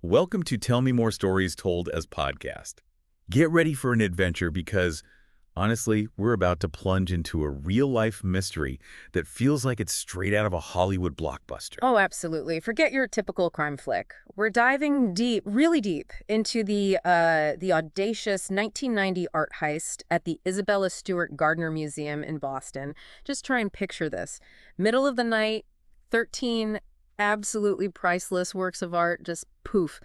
Welcome to Tell Me More Stories Told as Podcast. Get ready for an adventure because, honestly, we're about to plunge into a real-life mystery that feels like it's straight out of a Hollywood blockbuster. Oh, absolutely. Forget your typical crime flick. We're diving deep, really deep, into the audacious 1990 art heist at the Isabella Stewart Gardner Museum in Boston. Just try and picture this. Middle of the night, 13 absolutely priceless works of art just poof,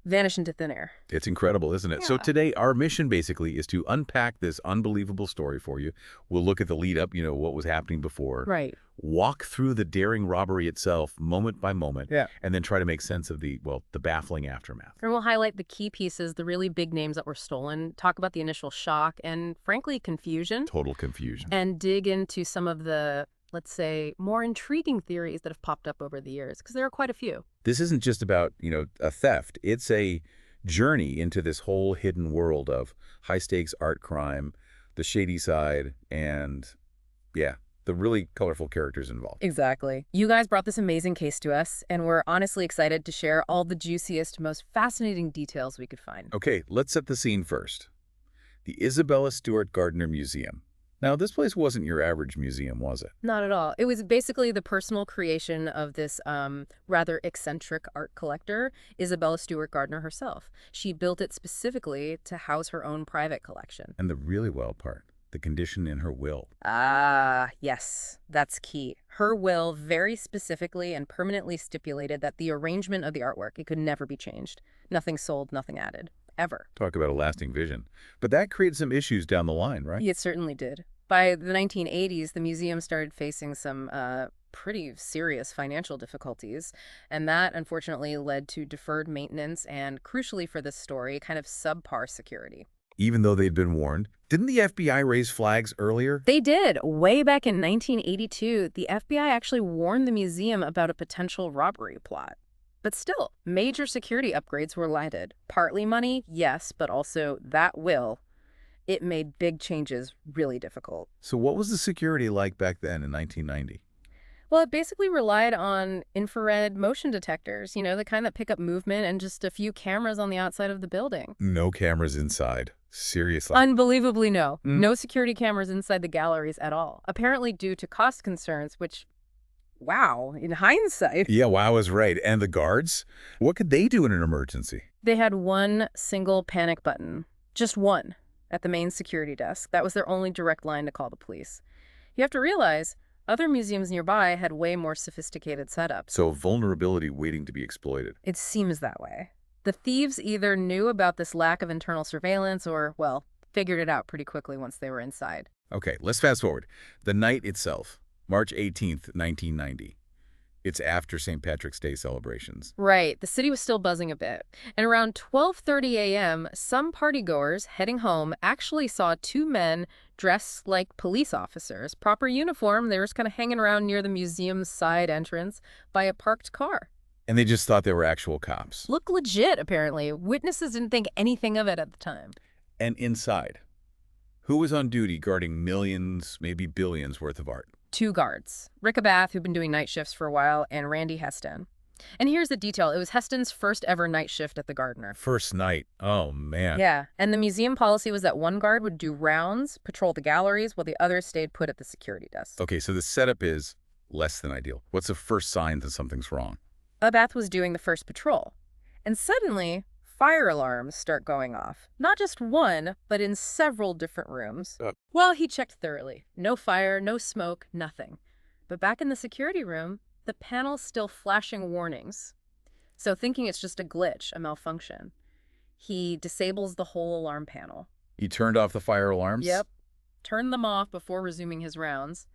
vanish into thin air. It's incredible, isn't it? So Yeah. today, our mission basically is to unpack this unbelievable story for you. We'll look at the lead up, what was happening before. Right. Walk through the daring robbery itself, moment by moment. Yeah. And then try to make sense of the baffling aftermath. And we'll highlight the key pieces, the really big names that were stolen, talk about the initial shock and, frankly, confusion. Total confusion. And dig into some of the, let's say, more intriguing theories that have popped up over the years, because there are quite a few. This isn't just about, a theft. It's a journey into this whole hidden world of high-stakes art crime, the shady side, and, the really colorful characters involved. Exactly. You guys brought this amazing case to us, and we're honestly excited to share all the juiciest, most fascinating details we could find. Okay, let's set the scene first. The Isabella Stewart Gardner Museum. Now, this place wasn't your average museum, was it? Not at all. It was basically the personal creation of this rather eccentric art collector, Isabella Stewart Gardner herself. She built it specifically to house her own private collection. And the really wild part, the condition in her will. Ah, yes, that's key. Her will very specifically and permanently stipulated that the arrangement of the artwork, it could never be changed. Nothing sold, nothing added. Ever. Talk about a lasting vision. But that created some issues down the line, right? It certainly did. By the 1980s, the museum started facing some pretty serious financial difficulties, and that unfortunately led to deferred maintenance and, crucially for this story, kind of subpar security. Even though they'd been warned. Didn't the FBI raise flags earlier? They did. Way back in 1982, the FBI actually warned the museum about a potential robbery plot. But still, major security upgrades were lighted. Partly money, yes, but also that will. It made big changes really difficult. So what was the security like back then in 1990? Well, it basically relied on infrared motion detectors, the kind that pick up movement, and just a few cameras on the outside of the building. No cameras inside. Seriously. Unbelievably, no. No security cameras inside the galleries at all. Apparently due to cost concerns, which, wow, in hindsight. Yeah, wow is right. And the guards? What could they do in an emergency? They had one single panic button. Just one. At the main security desk. That was their only direct line to call the police. You have to realize, other museums nearby had way more sophisticated setups. So vulnerability waiting to be exploited. It seems that way. The thieves either knew about this lack of internal surveillance or, well, figured it out pretty quickly once they were inside. Okay, let's fast forward. The night itself, March 18th, 1990. It's after St. Patrick's Day celebrations. Right. The city was still buzzing a bit. And around 12:30 a.m., some partygoers heading home actually saw two men dressed like police officers. Proper uniform. They were just kind of hanging around near the museum's side entrance by a parked car. And they just thought they were actual cops. Looked legit, apparently. Witnesses didn't think anything of it at the time. And inside, who was on duty guarding millions, maybe billions worth of art? Two guards, Rick Abath, who'd been doing night shifts for a while, and Randy Heston. And here's the detail. It was Heston's first ever night shift at the Gardner. First night. Oh, man. Yeah, and the museum policy was that one guard would do rounds, patrol the galleries, while the other stayed put at the security desk. Okay, so the setup is less than ideal. What's the first sign that something's wrong? Abath was doing the first patrol. And suddenly, fire alarms start going off. Not just one, but in several different rooms. Well, he checked thoroughly. No fire, no smoke, nothing. But back in the security room, the panel's still flashing warnings. So thinking it's just a glitch, a malfunction, he disables the whole alarm panel. He turned off the fire alarms? Yep. Turned them off before resuming his rounds.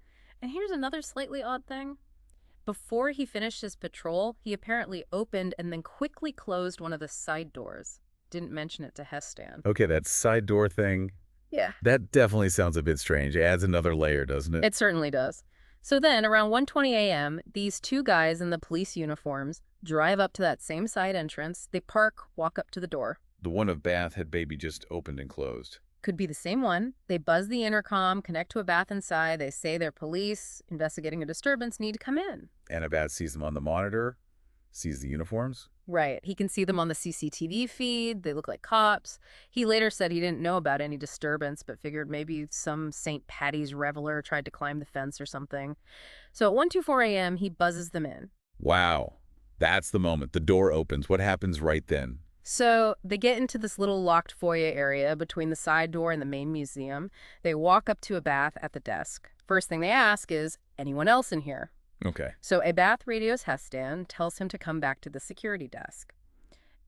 And here's another slightly odd thing. Before he finished his patrol, he apparently opened and then quickly closed one of the side doors. Didn't mention it to Heston. Okay, that side door thing. Yeah. That definitely sounds a bit strange. It adds another layer, doesn't it? It certainly does. So then, around 1:20 a.m., these two guys in the police uniforms drive up to that same side entrance. They park, walk up to the door. The one of Bath had baby just opened and closed. Could be the same one. They buzz the intercom, connect to Abath inside. They say they're police, investigating a disturbance, need to come in. And Bath sees them on the monitor, sees the uniforms. Right. He can see them on the CCTV feed. They look like cops. He later said he didn't know about any disturbance, but figured maybe some St. Patty's reveler tried to climb the fence or something. So at 1:24 a.m., he buzzes them in. Wow. That's the moment. The door opens. What happens right then? So they get into this little locked foyer area between the side door and the main museum. They walk up to a bath at the desk. First thing they ask is, anyone else in here? Okay. So a bath radios Hestan, tells him to come back to the security desk.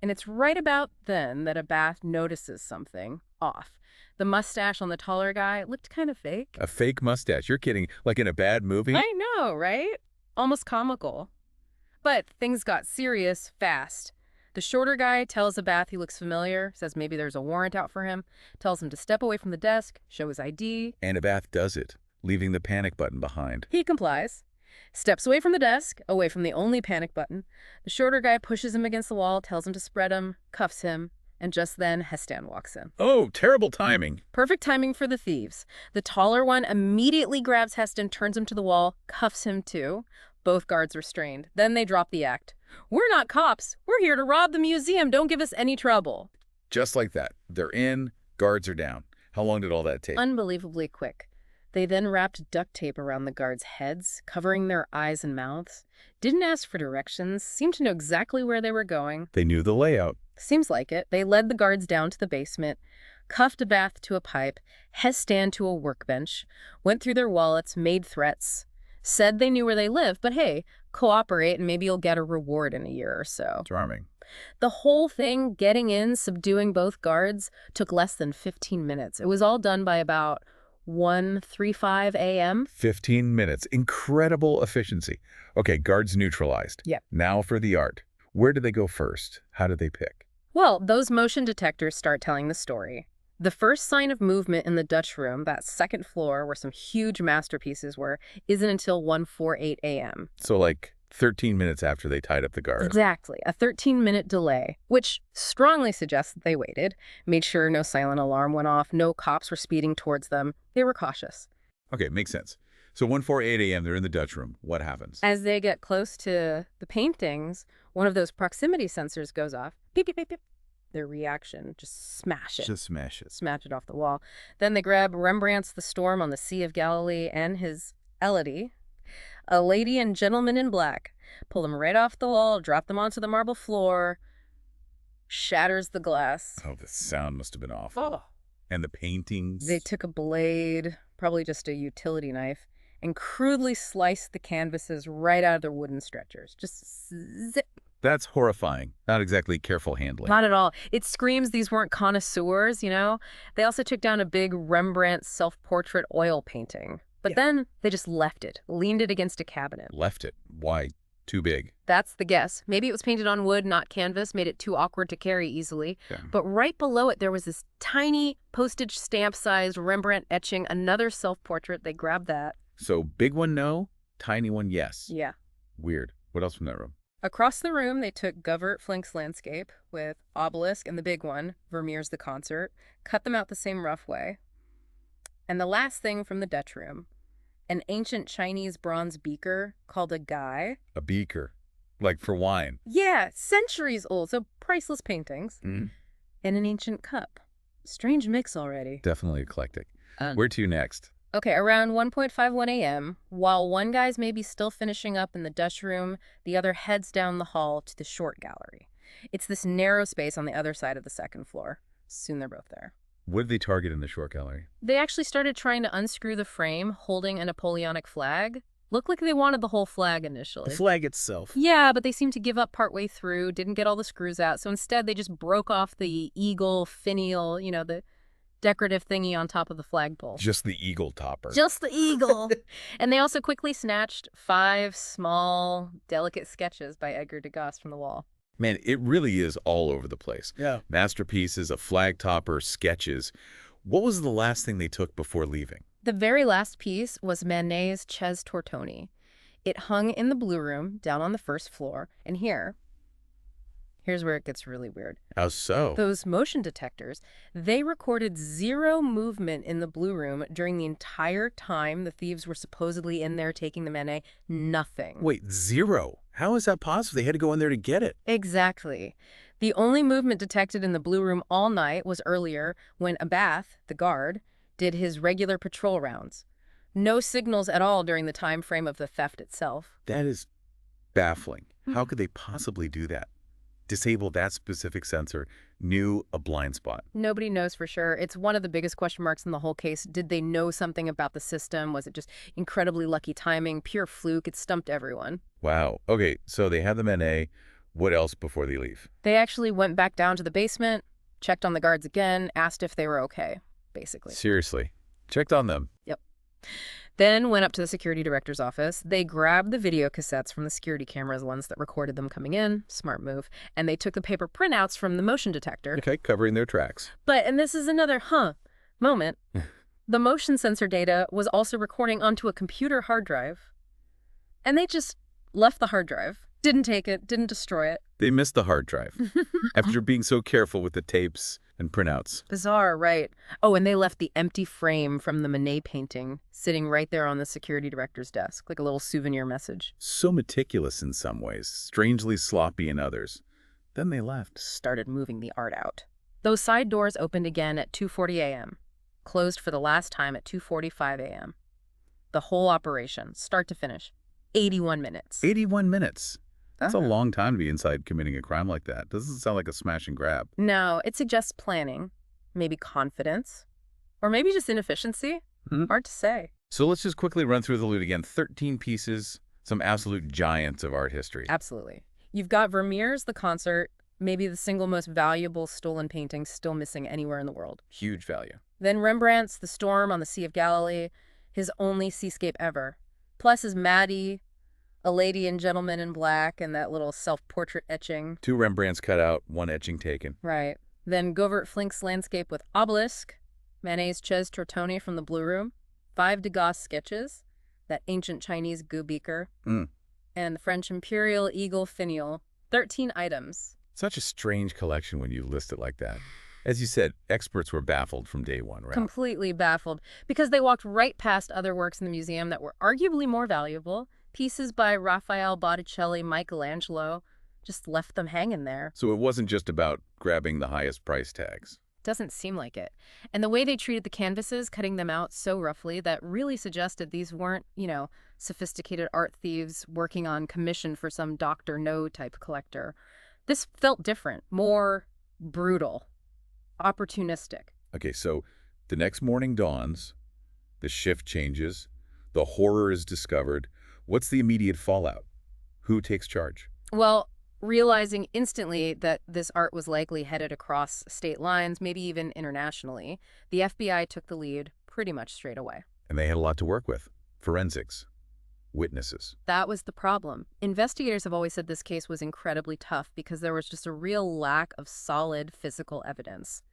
And it's right about then that a bath notices something off. The mustache on the taller guy looked kind of fake. A fake mustache. You're kidding. Like in a bad movie? I know, right? Almost comical. But things got serious fast. The shorter guy tells Abath he looks familiar, says maybe there's a warrant out for him, tells him to step away from the desk, show his ID. And Abath does it, leaving the panic button behind. He complies. Steps away from the desk, away from the only panic button. The shorter guy pushes him against the wall, tells him to spread him, cuffs him, and just then Hestan walks in. Oh, terrible timing. Perfect timing for the thieves. The taller one immediately grabs Hestan, turns him to the wall, cuffs him too. Both guards restrained. Then they drop the act. We're not cops. We're here to rob the museum. Don't give us any trouble. Just like that. They're in, guards are down. How long did all that take? Unbelievably quick. They then wrapped duct tape around the guards' heads, covering their eyes and mouths. Didn't ask for directions, seemed to know exactly where they were going. They knew the layout. Seems like it. They led the guards down to the basement, cuffed Abath to a pipe, Hestan to a workbench, went through their wallets, made threats, said they knew where they live, but hey, cooperate and maybe you'll get a reward in a year or so. Charming. The whole thing, getting in, subduing both guards, took less than 15 minutes. It was all done by about 1:35 a.m. 15 minutes. Incredible efficiency. Okay, guards neutralized. Yep. Now for the art. Where do they go first? How do they pick? Well, those motion detectors start telling the story. The first sign of movement in the Dutch room, that second floor where some huge masterpieces were, isn't until 1:48 a.m. So like 13 minutes after they tied up the guard. Exactly. A 13-minute delay, which strongly suggests that they waited, made sure no silent alarm went off, no cops were speeding towards them. They were cautious. Okay, makes sense. So 1:48 a.m., they're in the Dutch room. What happens? As they get close to the paintings, one of those proximity sensors goes off. Beep, beep, beep, beep. Their reaction, just smash it. Just smash it. Smash it off the wall. Then they grab Rembrandt's The Storm on the Sea of Galilee and his Elodie, A Lady and Gentleman in Black, pull them right off the wall, drop them onto the marble floor, shatters the glass. Oh, the sound must have been awful. Oh. And the paintings. They took a blade, probably just a utility knife, and crudely sliced the canvases right out of their wooden stretchers. Just zip. That's horrifying. Not exactly careful handling. Not at all. It screams these weren't connoisseurs, you know? They also took down a big Rembrandt self-portrait oil painting. But then they just left it, leaned it against a cabinet. Left it. Why? Too big. That's the guess. Maybe it was painted on wood, not canvas, made it too awkward to carry easily. Yeah. But right below it, there was this tiny postage stamp-sized Rembrandt etching, another self-portrait. They grabbed that. So big one, no. Tiny one, yes. Yeah. Weird. What else from that room? Across the room, they took Flinck's landscape with Obelisk and the big one, Vermeer's The Concert, cut them out the same rough way. And the last thing from the Dutch room, an ancient Chinese bronze beaker called a gai. A beaker. Like for wine. Yeah, centuries old, so priceless paintings. Mm-hmm. And an ancient cup. Strange mix already. Definitely eclectic. Where to next? Okay, around 1:51 a.m., while one guy's maybe still finishing up in the Dutch room, the other heads down the hall to the short gallery. It's this narrow space on the other side of the second floor. Soon they're both there. What did they target in the short gallery? They actually started trying to unscrew the frame holding a Napoleonic flag. Looked like they wanted the whole flag initially. The flag itself. Yeah, but they seemed to give up partway through, didn't get all the screws out, so instead they just broke off the eagle, finial, you know, the decorative thingy on top of the flagpole. Just the eagle topper. Just the eagle. And they also quickly snatched 5 small, delicate sketches by Edgar Degas from the wall. Man, it really is all over the place. Yeah. Masterpieces, a flag topper, sketches. What was the last thing they took before leaving? The very last piece was Manet's Ches Tortoni. It hung in the Blue Room, down on the first floor, and here, Here's where it gets really weird. How so? Those motion detectors, they recorded 0 movement in the Blue Room during the entire time the thieves were supposedly in there taking the Manet. Nothing. Wait, 0? How is that possible? They had to go in there to get it. Exactly. The only movement detected in the Blue Room all night was earlier when Abath, the guard, did his regular patrol rounds. No signals at all during the time frame of the theft itself. That is baffling. How could they possibly do that? Disable that specific sensor, knew a blind spot. Nobody knows for sure. It's one of the biggest question marks in the whole case. Did they know something about the system? Was it just incredibly lucky timing, pure fluke? It stumped everyone. Wow. Okay, so they have the Manet. What else before they leave? They actually went back down to the basement, checked on the guards again, asked if they were okay, basically. Seriously. Checked on them. Yep. Then went up to the security director's office. They grabbed the video cassettes from the security cameras, the ones that recorded them coming in. Smart move. And they took the paper printouts from the motion detector. Okay, covering their tracks. But, and this is another moment, the motion sensor data was also recording onto a computer hard drive. And they just left the hard drive. Didn't take it, didn't destroy it. They missed the hard drive after being so careful with the tapes and printouts. Bizarre, right? Oh, and they left the empty frame from the Manet painting sitting right there on the security director's desk, like a little souvenir message. So meticulous in some ways, strangely sloppy in others. Then they left. Started moving the art out. Those side doors opened again at 2:40 a.m., closed for the last time at 2:45 a.m. The whole operation, start to finish, 81 minutes. 81 minutes. That's a long time to be inside committing a crime like that. Doesn't sound like a smash and grab. No, it suggests planning, maybe confidence, or maybe just inefficiency. Hard to say. So let's just quickly run through the loot again. 13 pieces, some absolute giants of art history. Absolutely. You've got Vermeer's The Concert, maybe the single most valuable stolen painting still missing anywhere in the world. Huge value. Then Rembrandt's The Storm on the Sea of Galilee, his only seascape ever. Plus his Maddie, A Lady and Gentleman in Black, and that little self-portrait etching. 2 Rembrandts cut out, 1 etching taken. Right. Then Govert Flinck's landscape with Obelisk, Manet's Ches Tortoni from the Blue Room, 5 Degas sketches, that ancient Chinese Gu beaker, and the French Imperial Eagle finial. 13 items. Such a strange collection when you list it like that. As you said, experts were baffled from day one, right? Completely baffled, because they walked right past other works in the museum that were arguably more valuable. Pieces by Raphael, Botticelli, Michelangelo, just left them hanging there. So it wasn't just about grabbing the highest price tags. Doesn't seem like it. And the way they treated the canvases, cutting them out so roughly, that really suggested these weren't, sophisticated art thieves working on commission for some Dr. No type collector. This felt different, more brutal, opportunistic. Okay, so the next morning dawns, the shift changes, the horror is discovered. What's the immediate fallout? Who takes charge? Well, realizing instantly that this art was likely headed across state lines, maybe even internationally, the FBI took the lead pretty much straight away. And they had a lot to work with. Forensics. Witnesses. That was the problem. Investigators have always said this case was incredibly tough because there was just a real lack of solid physical evidence.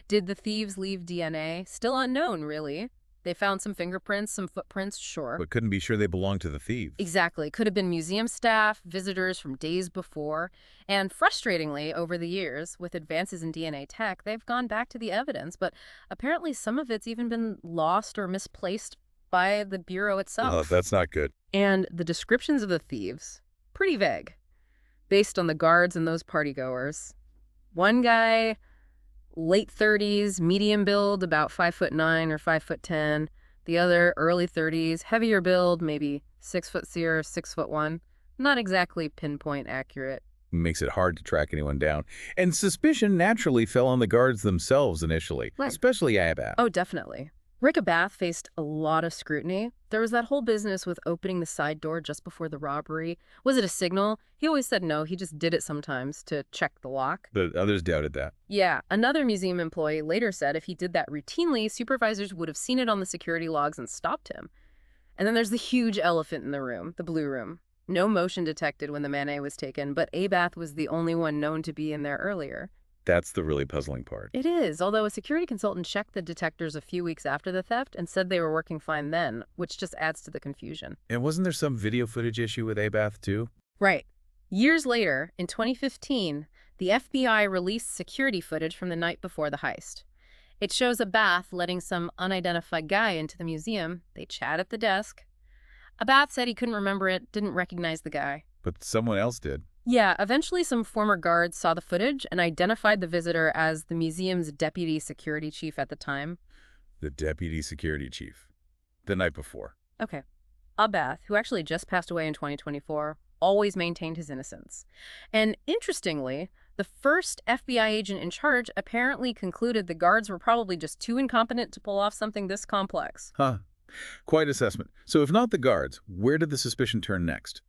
Did the thieves leave DNA? Still unknown, really. They found some fingerprints, some footprints, sure. But couldn't be sure they belonged to the thieves. Exactly. Could have been museum staff, visitors from days before. And frustratingly, over the years, with advances in DNA tech, they've gone back to the evidence, but apparently some of it's even been lost or misplaced by the Bureau itself. Oh, that's not good. And the descriptions of the thieves, pretty vague, based on the guards and those partygoers. One guy, late 30s, medium build, about 5'9" or 5'10". The other, early 30s, heavier build, maybe 6'0", 6'1". Not exactly pinpoint accurate. Makes it hard to track anyone down. And suspicion naturally fell on the guards themselves initially, Right. especially Abath. Oh, definitely. Rick Abath faced a lot of scrutiny. There was that whole business with opening the side door just before the robbery. Was it a signal? He always said no, he just did it sometimes to check the lock. The others doubted that. Yeah, another museum employee later said if he did that routinely, supervisors would have seen it on the security logs and stopped him. And then there's the huge elephant in the room, the Blue Room. No motion detected when the Manet was taken, but Abath was the only one known to be in there earlier. That's the really puzzling part. It is, although a security consultant checked the detectors a few weeks after the theft and said they were working fine then, which just adds to the confusion. And wasn't there some video footage issue with Abath too? Right. Years later, in 2015, The FBI released security footage from the night before the heist. It shows a Bath letting some unidentified guy into the museum. They chat at the desk. Abath said he couldn't remember it, didn't recognize the guy. But someone else did. Yeah, eventually some former guards saw the footage and identified the visitor as the museum's deputy security chief at the time. The deputy security chief. The night before. Okay. Abath, who actually just passed away in 2024, always maintained his innocence. And interestingly, the first FBI agent in charge apparently concluded the guards were probably just too incompetent to pull off something this complex. Huh. Quite assessment. So if not the guards, where did the suspicion turn next?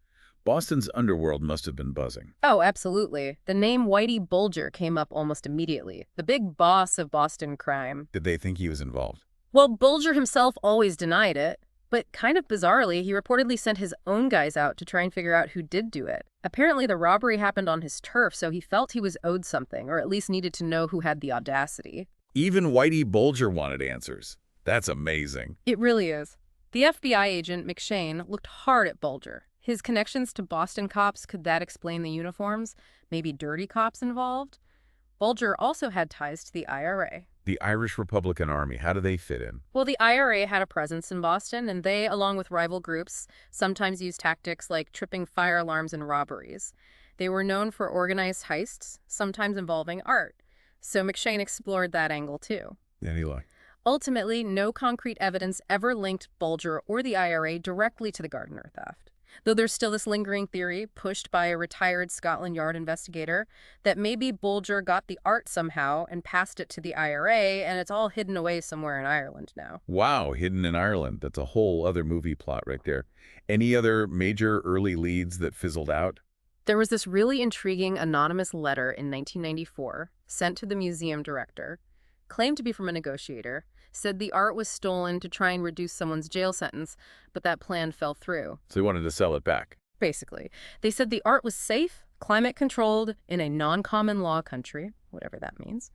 Boston's underworld must have been buzzing. Oh, absolutely. The name Whitey Bulger came up almost immediately, the big boss of Boston crime. Did they think he was involved? Well, Bulger himself always denied it, but kind of bizarrely, he reportedly sent his own guys out to try and figure out who did do it. Apparently, the robbery happened on his turf, so he felt he was owed something, or at least needed to know who had the audacity. Even Whitey Bulger wanted answers. That's amazing. It really is. The FBI agent, McShane, looked hard at Bulger. His connections to Boston cops, could that explain the uniforms? Maybe dirty cops involved? Bulger also had ties to the IRA. The Irish Republican Army, how do they fit in? Well, the IRA had a presence in Boston, and they, along with rival groups, sometimes used tactics like tripping fire alarms and robberies. They were known for organized heists, sometimes involving art. So McShane explored that angle too. Any luck? Ultimately, no concrete evidence ever linked Bulger or the IRA directly to the Gardner theft. Though there's still this lingering theory, pushed by a retired Scotland Yard investigator, that maybe Bulger got the art somehow and passed it to the IRA, and it's all hidden away somewhere in Ireland now. Wow, hidden in Ireland. That's a whole other movie plot right there. Any other major early leads that fizzled out? There was this really intriguing anonymous letter in 1994 sent to the museum director, claimed to be from a negotiator, said the art was stolen to try and reduce someone's jail sentence, but that plan fell through. So he wanted to sell it back. Basically. They said the art was safe, climate-controlled, in a non-common law country, whatever that means.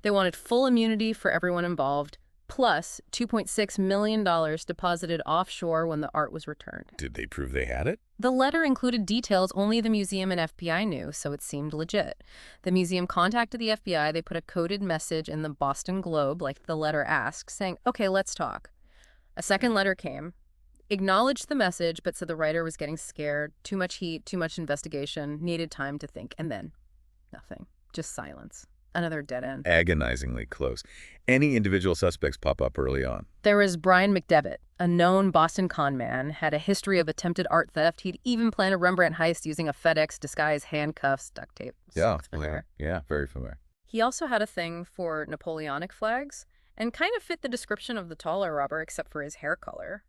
They wanted full immunity for everyone involved, plus $2.6 million deposited offshore when the art was returned. Did they prove they had it? The letter included details only the museum and FBI knew, so it seemed legit. The museum contacted the FBI. They put a coded message in the Boston Globe, like the letter asked, saying, "Okay, let's talk." A second letter came, acknowledged the message, but said the writer was getting scared, too much heat, too much investigation, needed time to think, and then nothing, just silence. Another dead end. Agonizingly close. Any individual suspects pop up early on? There was Brian McDevitt, a known Boston con man, had a history of attempted art theft. He'd even planned a Rembrandt heist using a FedEx disguise, handcuffs, duct tape. Yeah, very familiar. He also had a thing for Napoleonic flags and kind of fit the description of the taller robber except for his hair color.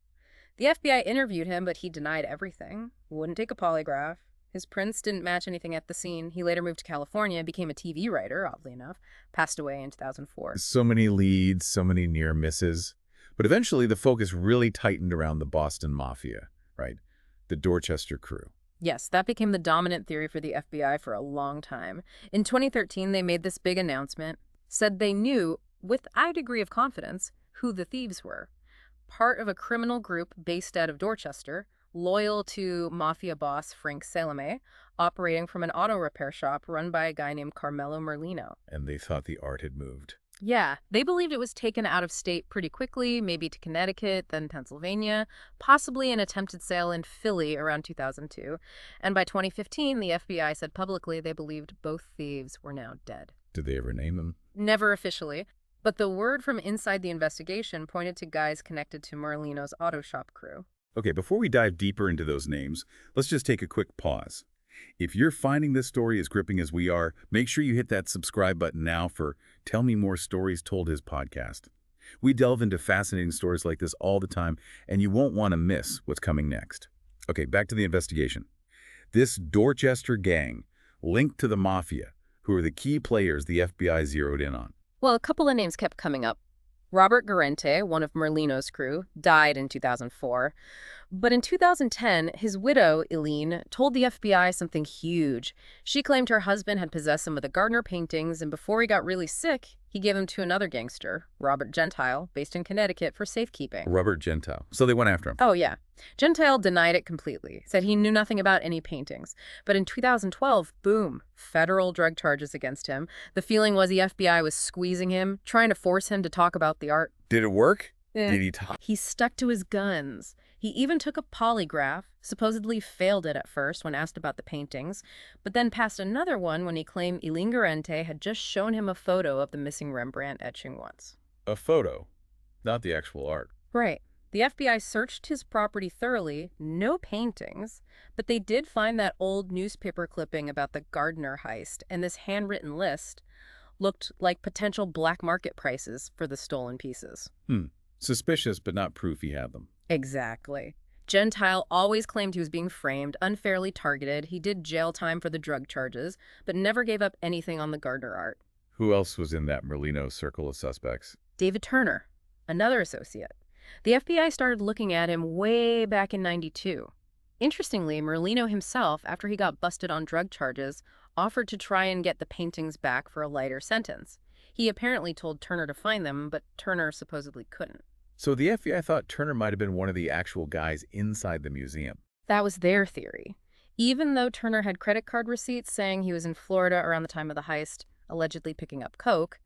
The FBI interviewed him, but he denied everything. Wouldn't take a polygraph. His prints didn't match anything at the scene. He later moved to California, became a TV writer, oddly enough, passed away in 2004. So many leads, so many near misses. But eventually the focus really tightened around the Boston Mafia, right? The Dorchester crew. Yes, that became the dominant theory for the FBI for a long time. In 2013, they made this big announcement, said they knew, with a degree of confidence, who the thieves were. Part of a criminal group based out of Dorchester, loyal to mafia boss Flinck, operating from an auto repair shop run by a guy named Carmelo Merlino. And they thought the art had moved. Yeah, they believed it was taken out of state pretty quickly, maybe to Connecticut, then Pennsylvania, possibly an attempted sale in Philly around 2002. And by 2015, the FBI said publicly they believed both thieves were now dead. Did they ever name them? Never officially, but the word from inside the investigation pointed to guys connected to Merlino's auto shop crew. Okay, before we dive deeper into those names, let's just take a quick pause. If you're finding this story as gripping as we are, make sure you hit that subscribe button now for Tell Me More Stories Told His podcast. We delve into fascinating stories like this all the time, and you won't want to miss what's coming next. Okay, back to the investigation. This Dorchester gang linked to the Mafia, who are the key players the FBI zeroed in on. Well, a couple of names kept coming up. Robert Guarente, one of Merlino's crew, died in 2004. But in 2010, his widow, Eileen, told the FBI something huge. She claimed her husband had possessed some of the Gardner paintings, and before he got really sick, he gave them to another gangster, Robert Gentile, based in Connecticut, for safekeeping. Robert Gentile. So they went after him. Oh, yeah. Gentile denied it completely, said he knew nothing about any paintings. But in 2012, boom, federal drug charges against him. The feeling was the FBI was squeezing him, trying to force him to talk about the art. Did it work? Eh. Did he talk? He stuck to his guns. He even took a polygraph, supposedly failed it at first when asked about the paintings, but then passed another one when he claimed Eileen had just shown him a photo of the missing Rembrandt etching once. A photo, not the actual art. Right. The FBI searched his property thoroughly, no paintings, but they did find that old newspaper clipping about the Gardner heist, and this handwritten list looked like potential black market prices for the stolen pieces. Suspicious, but not proof he had them. Exactly. Gentile always claimed he was being framed, unfairly targeted. He did jail time for the drug charges, but never gave up anything on the Gardner art. Who else was in that Merlino circle of suspects? David Turner, another associate. The FBI started looking at him way back in '92. Interestingly, Merlino himself, after he got busted on drug charges, offered to try and get the paintings back for a lighter sentence. He apparently told Turner to find them, but Turner supposedly couldn't. So the FBI thought Turner might have been one of the actual guys inside the museum. That was their theory. Even though Turner had credit card receipts saying he was in Florida around the time of the heist, allegedly picking up coke,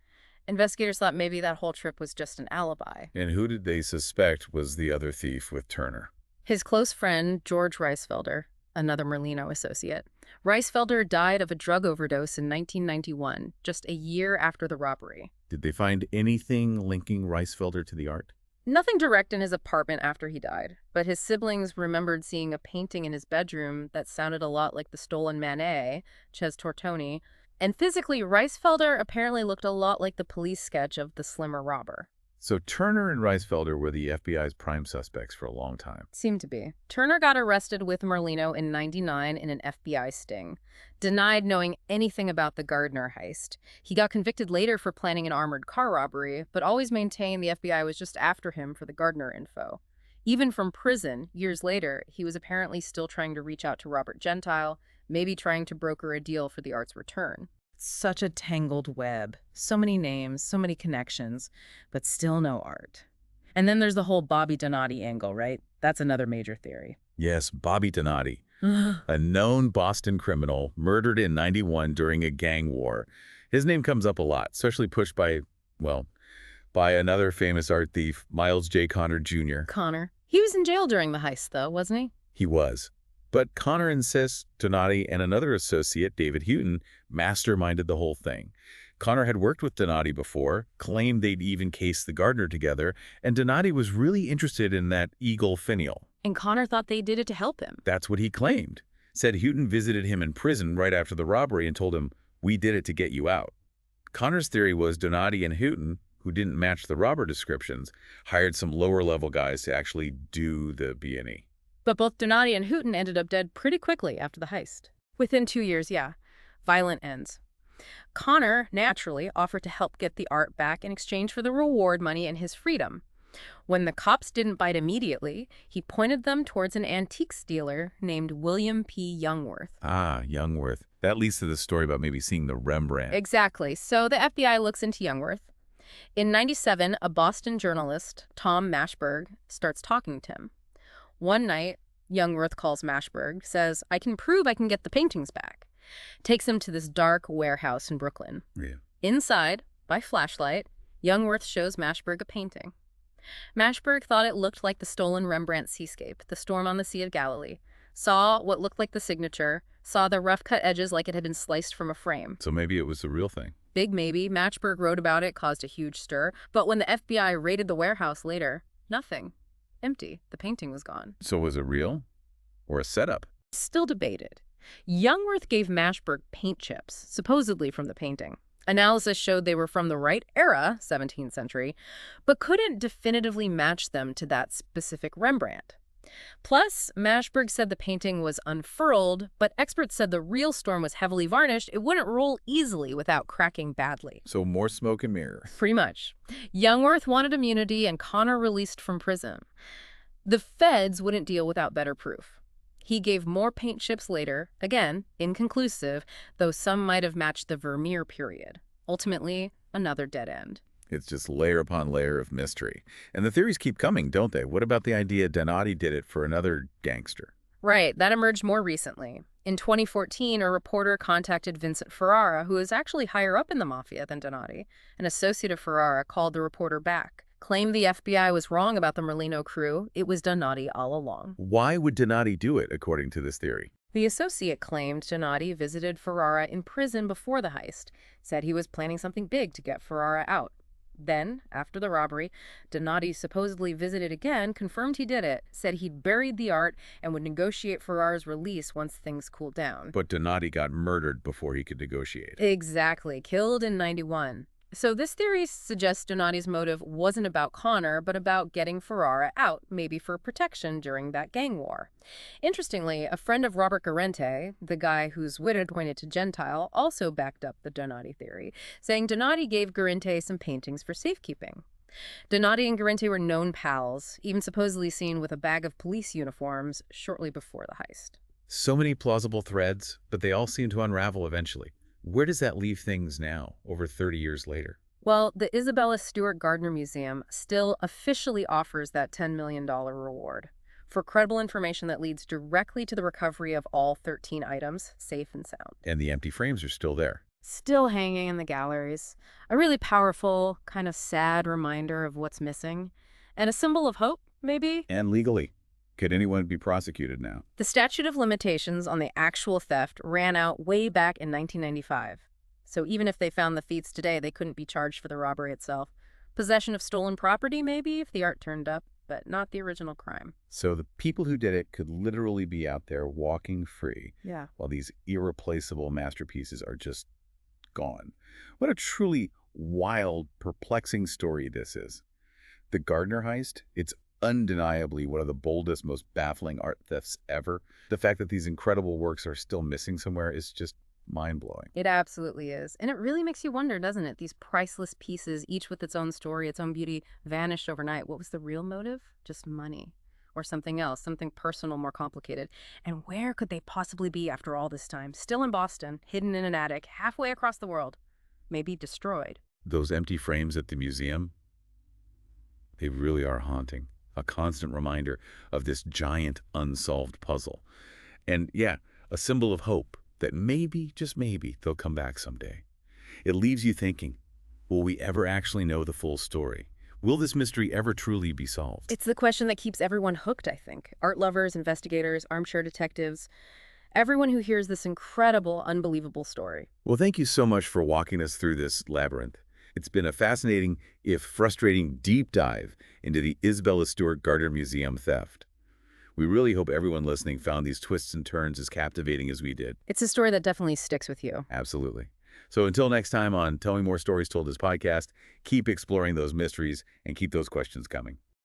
investigators thought maybe that whole trip was just an alibi. And who did they suspect was the other thief with Turner? His close friend, George Reisfelder, another Merlino associate. Reisfelder died of a drug overdose in 1991, just a year after the robbery. Did they find anything linking Reisfelder to the art? Nothing direct in his apartment after he died, but his siblings remembered seeing a painting in his bedroom that sounded a lot like the stolen Manet, Ches Tortoni, and physically, Reisfelder apparently looked a lot like the police sketch of the slimmer robber. So Turner and Reisfelder were the FBI's prime suspects for a long time. Seemed to be. Turner got arrested with Merlino in '99 in an FBI sting. Denied knowing anything about the Gardner heist. He got convicted later for planning an armored car robbery, but always maintained the FBI was just after him for the Gardner info. Even from prison, years later, he was apparently still trying to reach out to Robert Gentile, maybe trying to broker a deal for the art's return. Such a tangled web. So many names, so many connections, but still no art. And then there's the whole Bobby Donati angle, right? That's another major theory. Yes, Bobby Donati, a known Boston criminal murdered in '91 during a gang war. His name comes up a lot, especially pushed by, well, by another famous art thief, Miles J. Connor Jr. Connor. He was in jail during the heist, though, wasn't he? He was. But Connor insists Donati and another associate, David Houghton, masterminded the whole thing. Connor had worked with Donati before, claimed they'd even cased the Gardner together, and Donati was really interested in that eagle finial. And Connor thought they did it to help him. That's what he claimed. Said Houghton visited him in prison right after the robbery and told him, "We did it to get you out." Connor's theory was Donati and Houghton, who didn't match the robber descriptions, hired some lower-level guys to actually do the B&E. But both Donati and Houghton ended up dead pretty quickly after the heist. Within 2 years, yeah. Violent ends. Connor, naturally, offered to help get the art back in exchange for the reward money and his freedom. When the cops didn't bite immediately, he pointed them towards an antiques dealer named William P. Youngworth. Ah, Youngworth. That leads to the story about maybe seeing the Rembrandt. Exactly. So the FBI looks into Youngworth. In '97, a Boston journalist, Tom Mashberg, starts talking to him. One night, Youngworth calls Mashberg, says, "I can prove I can get the paintings back." Takes him to this dark warehouse in Brooklyn. Yeah. Inside, by flashlight, Youngworth shows Mashberg a painting. Mashberg thought it looked like the stolen Rembrandt seascape, the storm on the Sea of Galilee. Saw what looked like the signature, saw the rough-cut edges like it had been sliced from a frame. So maybe it was the real thing. Big maybe. Mashberg wrote about it, caused a huge stir. But when the FBI raided the warehouse later, nothing. Empty. The painting was gone. So was it real? Or a setup? Still debated. Youngworth gave Mashberg paint chips, supposedly from the painting. Analysis showed they were from the right era, 17th century, but couldn't definitively match them to that specific Rembrandt. Plus, Mashberg said the painting was unfurled, but experts said the real storm was heavily varnished. It wouldn't roll easily without cracking badly. So more smoke and mirrors. Pretty much. Youngworth wanted immunity and Connor released from prison. The feds wouldn't deal without better proof. He gave more paint chips later, again, inconclusive, though some might have matched the Vermeer period. Ultimately, another dead end. It's just layer upon layer of mystery. And the theories keep coming, don't they? What about the idea Donati did it for another gangster? Right, that emerged more recently. In 2014, a reporter contacted Vincent Ferrara, who is actually higher up in the mafia than Donati. An associate of Ferrara called the reporter back, claimed the FBI was wrong about the Merlino crew. It was Donati all along. Why would Donati do it, according to this theory? The associate claimed Donati visited Ferrara in prison before the heist, said he was planning something big to get Ferrara out. Then, after the robbery, Donati supposedly visited again, confirmed he did it, said he'd buried the art and would negotiate Ferrara's release once things cooled down. But Donati got murdered before he could negotiate. Exactly, killed in 91. So this theory suggests Donati's motive wasn't about Connor, but about getting Ferrara out, maybe for protection during that gang war. Interestingly, a friend of Robert Guarente, the guy whose wit had pointed to Gentile, also backed up the Donati theory, saying Donati gave Guarente some paintings for safekeeping. Donati and Guarente were known pals, even supposedly seen with a bag of police uniforms shortly before the heist. So many plausible threads, but they all seem to unravel eventually. Where does that leave things now, over 30 years later? Well, the Isabella Stewart Gardner Museum still officially offers that $10 million reward for credible information that leads directly to the recovery of all 13 items, safe and sound. And the empty frames are still there. Still hanging in the galleries. A really powerful, kind of sad reminder of what's missing. And a symbol of hope, maybe? And legally. Could anyone be prosecuted now? The statute of limitations on the actual theft ran out way back in 1995. So even if they found the thieves today, they couldn't be charged for the robbery itself. Possession of stolen property, maybe, if the art turned up, but not the original crime. So the people who did it could literally be out there walking free, Yeah. while these irreplaceable masterpieces are just gone. What a truly wild, perplexing story this is. The Gardner heist, it's undeniably one of the boldest, most baffling art thefts ever. The fact that these incredible works are still missing somewhere is just mind-blowing. It absolutely is. And it really makes you wonder, doesn't it? These priceless pieces, each with its own story, its own beauty, vanished overnight. What was the real motive? Just money. Or something else, something personal, more complicated. And where could they possibly be after all this time? Still in Boston, hidden in an attic, halfway across the world. Maybe destroyed. Those empty frames at the museum, they really are haunting. A constant reminder of this giant unsolved puzzle. And yeah, a symbol of hope that maybe, just maybe, they'll come back someday. It leaves you thinking, will we ever actually know the full story? Will this mystery ever truly be solved? It's the question that keeps everyone hooked, I think. Art lovers, investigators, armchair detectives, everyone who hears this incredible, unbelievable story. Well, thank you so much for walking us through this labyrinth. It's been a fascinating, if frustrating, deep dive into the Isabella Stewart Gardner Museum theft. We really hope everyone listening found these twists and turns as captivating as we did. It's a story that definitely sticks with you. Absolutely. So until next time on Tell Me More Stories Told This podcast, keep exploring those mysteries and keep those questions coming.